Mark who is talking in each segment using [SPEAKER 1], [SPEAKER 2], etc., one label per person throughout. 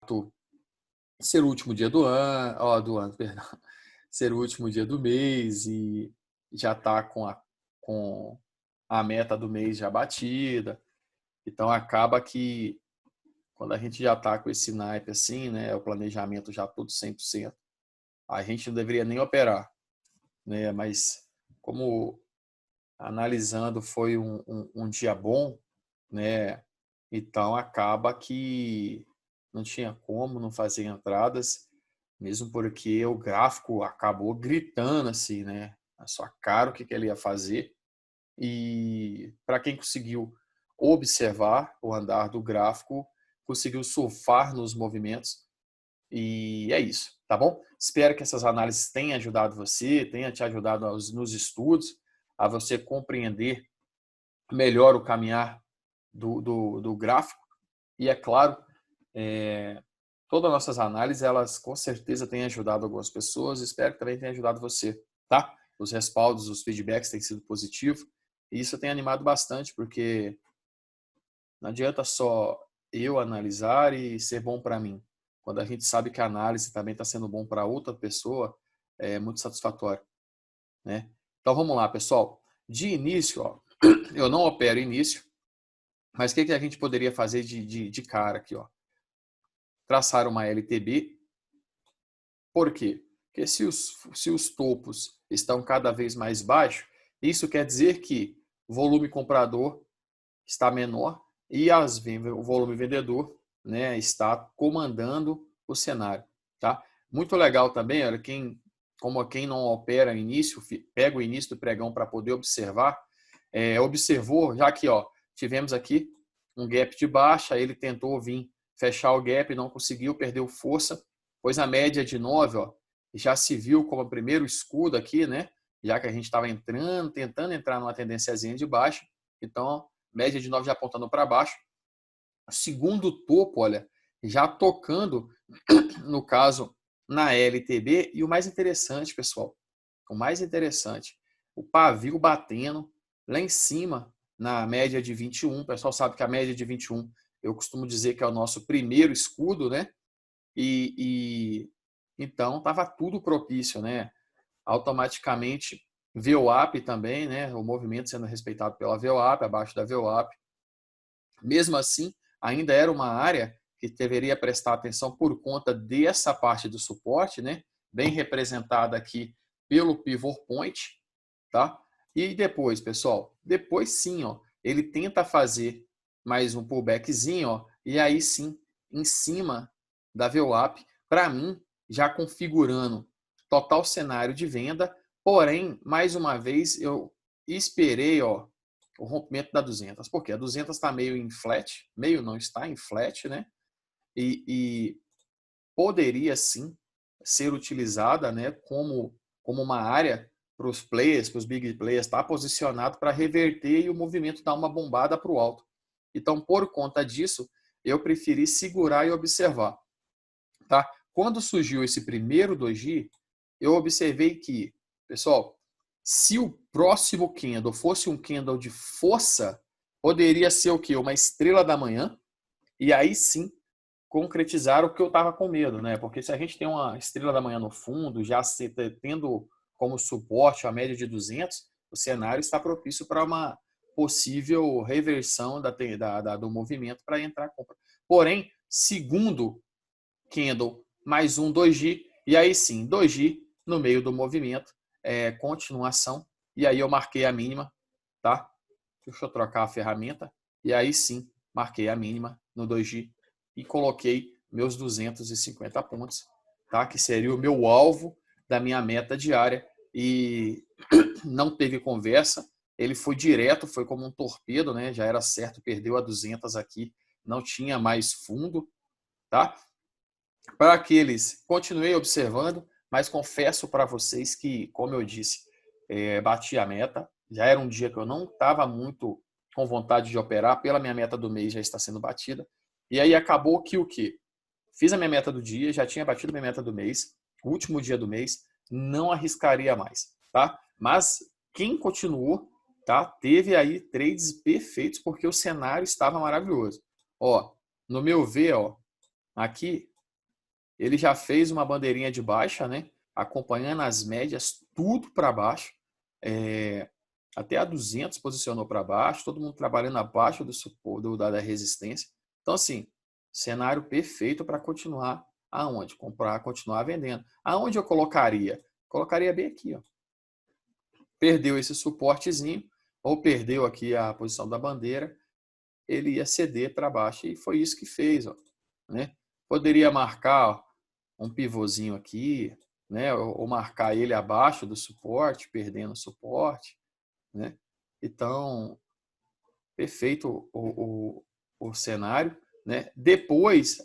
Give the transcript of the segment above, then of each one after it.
[SPEAKER 1] fato ser o último dia do ano, perdão, ser o último dia do mês e já tá com a meta do mês já batida. Então acaba que quando a gente já tá com esse naipe assim, né, o planejamento já tudo 100%, a gente não deveria nem operar, né? Mas como analisando foi um dia bom, né? Então acaba que não tinha como não fazer entradas, mesmo porque o gráfico acabou gritando assim, né? Na sua cara o que ele ia fazer. E para quem conseguiu observar o andar do gráfico, conseguiu surfar nos movimentos. E é isso, tá bom? Espero que essas análises tenham ajudado você, tenham te ajudado nos estudos, a você compreender melhor o caminhar do gráfico. E é claro, todas as nossas análises, elas com certeza têm ajudado algumas pessoas, espero que também tenha ajudado você, tá? Os respaldos, os feedbacks têm sido positivos, e isso tem animado bastante, porque não adianta só eu analisar e ser bom para mim. Quando a gente sabe que a análise também está sendo bom para outra pessoa, é muito satisfatório, né? Então vamos lá, pessoal. De início, ó, eu não opero início, mas o que a gente poderia fazer de cara aqui, ó? Traçar uma LTB. Por quê? Porque se os topos estão cada vez mais baixos, isso quer dizer que o volume comprador está menor e o volume vendedor, né, está comandando o cenário. Tá? Muito legal também, olha, como quem não opera início, pega o início do pregão para poder observar, observou, já que ó, tivemos aqui um gap de baixa, ele tentou vir fechar o gap, não conseguiu, perdeu força, pois a média de 9 ó, já se viu como o primeiro escudo aqui, né? Já que a gente estava tentando entrar numa tendênciazinha de baixa, então média de 9 já apontando para baixo. Segundo topo, olha, já tocando, no caso, na LTB. E o mais interessante, pessoal, o mais interessante, o pavio batendo lá em cima na média de 21. O pessoal sabe que a média de 21, eu costumo dizer que é o nosso primeiro escudo, né? Então estava tudo propício, né? Automaticamente VWAP também, né? O movimento sendo respeitado pela VWAP, abaixo da VWAP. Mesmo assim, ainda era uma área que deveria prestar atenção por conta dessa parte do suporte, né? Bem representada aqui pelo pivot point, tá? E depois, pessoal, depois sim, ó, ele tenta fazer mais um pullbackzinho, ó, e aí sim, em cima da VWAP, para mim, já configurando total cenário de venda, porém, mais uma vez, eu esperei, ó, o rompimento da 200. Por quê? A 200 está meio em flat, meio não está em flat, né? E poderia sim ser utilizada, né, como uma área para os players, para os big players, está posicionado para reverter e o movimento dar uma bombada para o alto. Então, por conta disso, eu preferi segurar e observar. Tá? Quando surgiu esse primeiro doji, eu observei que, pessoal, se o próximo candle fosse um candle de força, poderia ser o quê? Uma estrela da manhã, e aí sim concretizar o que eu estava com medo, né? Porque se a gente tem uma estrela da manhã no fundo, já tendo como suporte a média de 200, o cenário está propício para uma possível reversão do movimento para entrar a compra. Porém, segundo candle mais um doji, e aí sim, doji no meio do movimento, continuação, e aí eu marquei a mínima, tá? Deixa eu trocar a ferramenta, e aí sim, marquei a mínima no doji e coloquei meus 250 pontos, tá? Que seria o meu alvo da minha meta diária, e não teve conversa, ele foi direto, foi como um torpedo, né? Já era certo, perdeu a 200 aqui, não tinha mais fundo, tá? Para aqueles, continuei observando, mas confesso para vocês que, como eu disse, bati a meta. Já era um dia que eu não estava muito com vontade de operar, pela minha meta do mês já está sendo batida. E aí acabou que o quê? Fiz a minha meta do dia, já tinha batido a minha meta do mês, último dia do mês, não arriscaria mais, tá? Mas quem continuou, tá? Teve aí trades perfeitos porque o cenário estava maravilhoso. Ó, no meu ver, ó, aqui Ele já fez uma bandeirinha de baixa, né? Acompanhando as médias, tudo para baixo. Até a 200 posicionou para baixo, todo mundo trabalhando abaixo do suporte, da resistência. Então, assim, cenário perfeito para continuar aonde? Comprar, continuar vendendo. Aonde eu colocaria? Colocaria bem aqui, ó. Perdeu esse suportezinho, ou perdeu aqui a posição da bandeira, ele ia ceder para baixo. E foi isso que fez, ó, né? Poderia marcar, ó, um pivôzinho aqui, né? Ou marcar ele abaixo do suporte, perdendo o suporte, né? Então, perfeito o cenário, né? Depois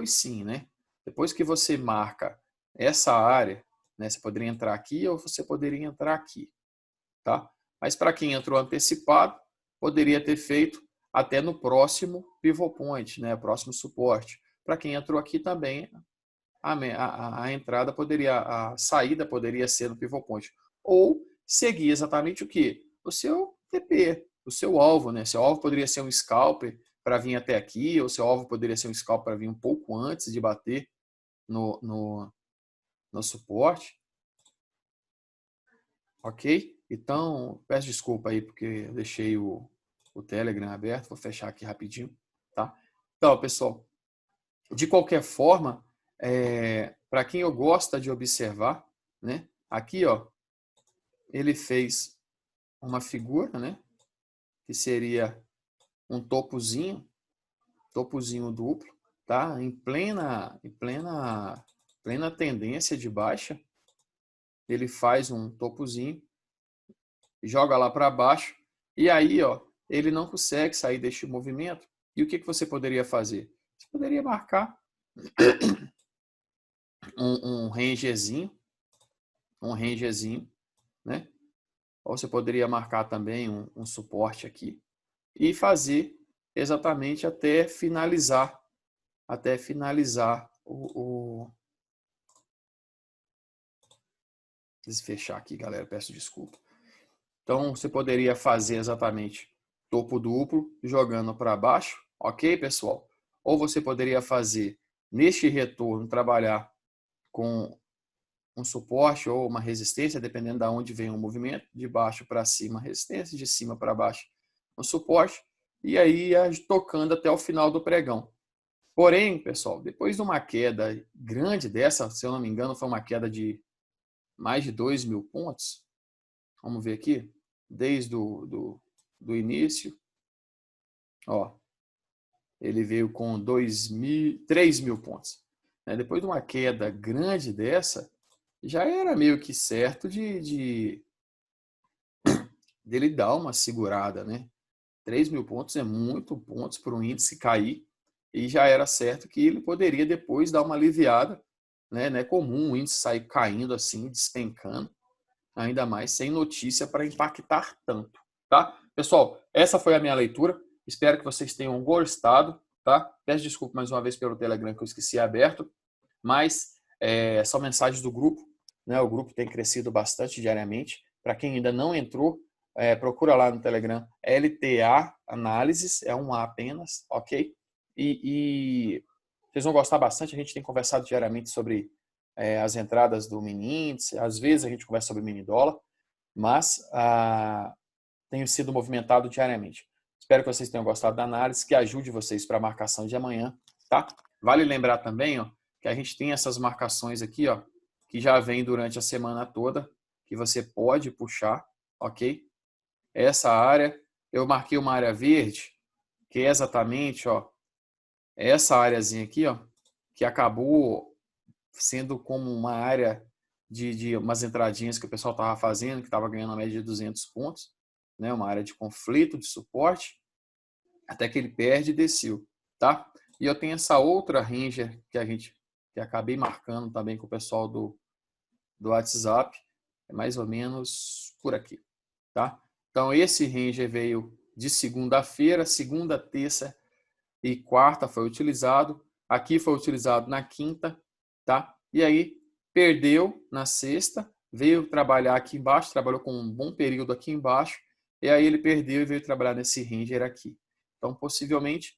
[SPEAKER 1] sim, né? Depois que você marca essa área, né? Você poderia entrar aqui ou você poderia entrar aqui, tá? Mas para quem entrou antecipado, poderia ter feito até no próximo pivot point, né? Próximo suporte. Para quem entrou aqui também, a entrada poderia, a saída poderia ser no pivot point. Ou seguir exatamente o que? O seu TP, o seu alvo, né? Seu alvo poderia ser um scalper para vir até aqui, ou seu alvo poderia ser um scalper para vir um pouco antes de bater no suporte. Ok? Então, peço desculpa aí porque eu deixei o Telegram aberto, vou fechar aqui rapidinho, tá? Então, pessoal, de qualquer forma, para quem eu gosta de observar, né? Aqui, ó, ele fez uma figura, né? Que seria um topozinho duplo, tá? Em plena tendência de baixa, ele faz um topozinho, joga lá para baixo e aí, ó, ele não consegue sair deste movimento. E o que você poderia fazer? Você poderia marcar um rangezinho, né? Ou você poderia marcar também um suporte aqui e fazer exatamente até finalizar o... Deixa eu fechar aqui, galera, peço desculpa. Então, você poderia fazer exatamente topo duplo, jogando para baixo, ok, pessoal? Ou você poderia fazer, neste retorno, trabalhar com um suporte ou uma resistência, dependendo de onde vem o movimento, de baixo para cima, resistência, de cima para baixo, um suporte, e aí tocando até o final do pregão. Porém, pessoal, depois de uma queda grande dessa, se eu não me engano, foi uma queda de mais de 2.000 pontos, vamos ver aqui, desde do início, ó, ele veio com 3.000 pontos. Depois de uma queda grande dessa, já era meio que certo dele dar uma segurada, né? 3.000 pontos é muito pontos para um índice cair, e já era certo que ele poderia depois dar uma aliviada, né? Não é comum o índice sair caindo assim, despencando, ainda mais sem notícia para impactar tanto, tá? Pessoal, essa foi a minha leitura. Espero que vocês tenham gostado, tá? Peço desculpa mais uma vez pelo Telegram que eu esqueci aberto, mas são mensagens do grupo, né? O grupo tem crescido bastante diariamente. Para quem ainda não entrou, procura lá no Telegram, LTA Análises, é um A apenas, ok? E vocês vão gostar bastante, a gente tem conversado diariamente sobre as entradas do mini índice, às vezes a gente conversa sobre mini dólar, mas tenho sido movimentado diariamente. Espero que vocês tenham gostado da análise, que ajude vocês para a marcação de amanhã, tá? Vale lembrar também, ó, que a gente tem essas marcações aqui, ó, que já vem durante a semana toda, que você pode puxar, ok? Essa área, eu marquei uma área verde, que é exatamente, ó, essa áreazinha aqui, ó, que acabou sendo como uma área de umas entradinhas que o pessoal estava fazendo, que estava ganhando a média de 200 pontos, né? Uma área de conflito, de suporte, até que ele perde e desceu, tá? E eu tenho essa outra ranger que acabei marcando também com o pessoal do WhatsApp, é mais ou menos por aqui, tá? Então esse ranger veio de segunda-feira, segunda, terça e quarta foi utilizado, aqui foi utilizado na quinta, tá? E aí perdeu na sexta, veio trabalhar aqui embaixo, trabalhou com um bom período aqui embaixo, e aí ele perdeu e veio trabalhar nesse ranger aqui. Então, possivelmente,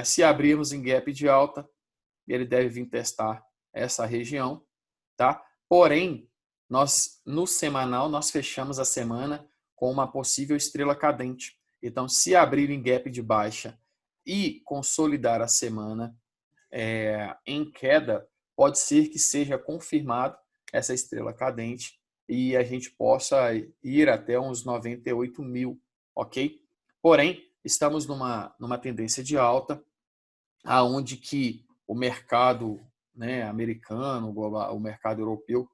[SPEAKER 1] se abrirmos em gap de alta, ele deve vir testar essa região, tá? Porém, no semanal, nós fechamos a semana com uma possível estrela cadente. Então, se abrir em gap de baixa e consolidar a semana em queda, pode ser que seja confirmado essa estrela cadente e a gente possa ir até uns 98 mil, ok? Porém, estamos numa tendência de alta, aonde que o mercado, né, americano, o mercado europeu,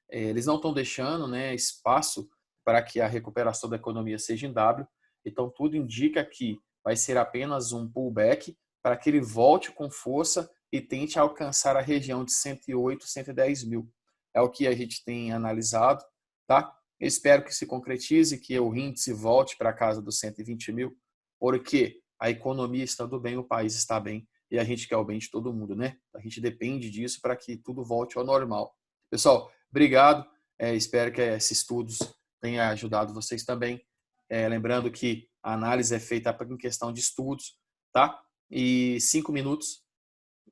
[SPEAKER 1] eles não estão deixando, né, espaço para que a recuperação da economia seja em W. Então, tudo indica que vai ser apenas um pullback para que ele volte com força e tente alcançar a região de 108, 110 mil. É o que a gente tem analisado, tá? Eu espero que se concretize, que o índice volte para a casa dos 120 mil, porque a economia estando bem, o país está bem e a gente quer o bem de todo mundo, né? A gente depende disso para que tudo volte ao normal. Pessoal, obrigado. Espero que esses estudos tenham ajudado vocês também. Lembrando que a análise é feita em questão de estudos, tá? E 5 minutos,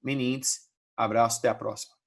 [SPEAKER 1] mini índice. Abraço, até a próxima.